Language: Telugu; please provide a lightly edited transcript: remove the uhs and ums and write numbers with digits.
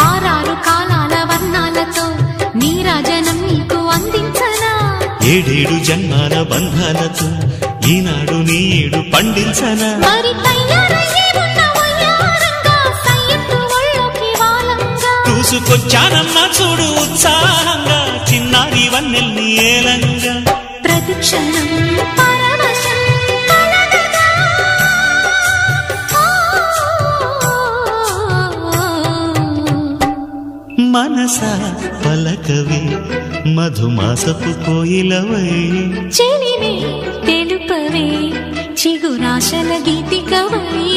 ఆరారు కాలాల వర్ణాలతో నీరాజనం నీకు అందించనా, ఏడేడు జన్మాల బంధాలతో ఈనాడు నీడు పండించనా. మరి తయారయ్యే ఉన్న వయ్యారంగా సయ్యత్తు ఒళ్ళోకి వాలంగా చూసుకొచ్చానమ్మా చూడు ఉత్సాహంగా చిన్నారి వన్నెల్ని ఏలంగా. ప్రతిక్షణం పరవశం కలగగా మనసా పలకవే మధుమాసపు కోయిలవై, చెలివే తెలుపవే చిగురాశల గీతికవై.